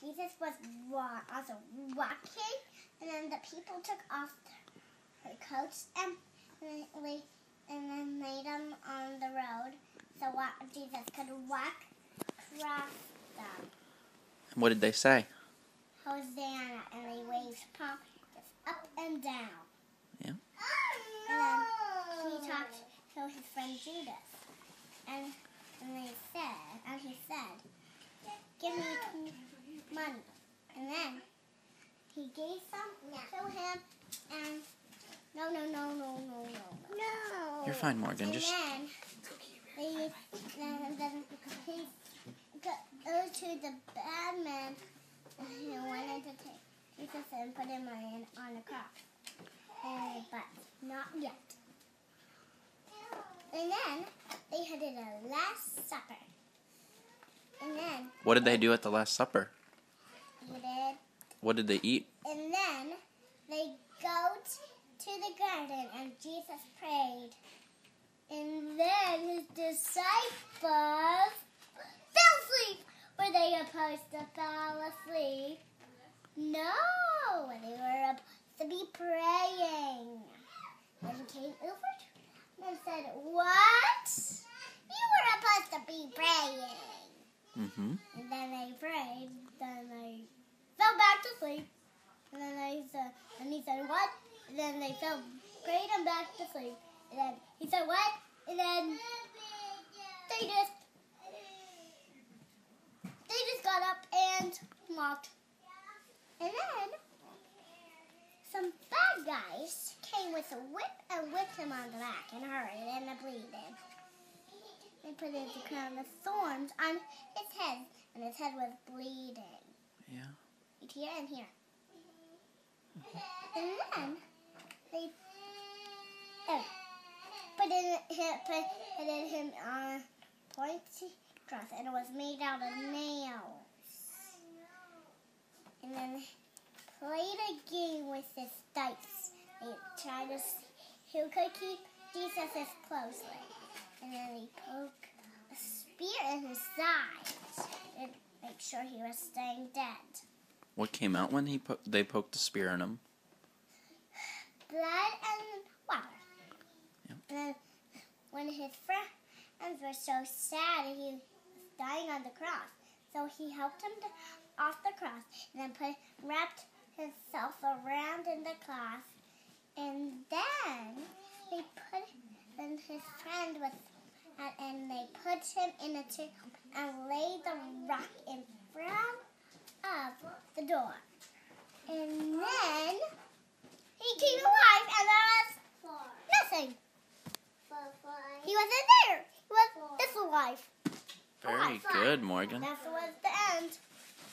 Jesus was also walking, and then the people took off their coats and then laid them on the road so Jesus could walk across them. And what did they say? Hosanna, and they waved palms up and down. Yeah. And then he talked to his friend Judas, and he said, "Give me money." And then he gave some to him, and no. You're fine, Morgan. Just. Then he goes to the bad man who wanted to take Jesus and put him on the cross. But not yet. And then they had a Last Supper. And then What did they do at the Last Supper? What did they eat? And then they go to the garden and Jesus prayed. And then his disciples fell asleep. Were they supposed to fall asleep? No, they were supposed to be praying. And he came over to them and said, "What? You were supposed to be praying." Mm-hmm. And then they prayed. Then they fell back to sleep. And then he said, "What?" And then they prayed him back to sleep. And then he said, "What?" And then they just got up and walked. And then some bad guys came with a whip and whipped him on the back and hurt and bleeding. They put a crown of thorns on his head, and his head was bleeding. Yeah. Right here and here. And then they put him on a pointy cross, and it was made out of nails. And then they played a game with his dice. They tried to see who could keep Jesus closely. And then they poked a spear in his side and make sure he was staying dead. What came out when they poked the spear in him? Blood and water. Yep. And then when his friends were so sad he was dying on the cross, so he helped him off the cross and then wrapped himself around in the cloth. And then they put his friend and they put him in a tomb and laid the rock in front of the door. And then he came alive, and there was nothing. He wasn't there. He was this alive. Very good, Morgan. That was the end.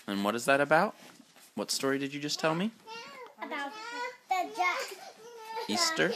And what is that about? What story did you just tell me? About the Easter?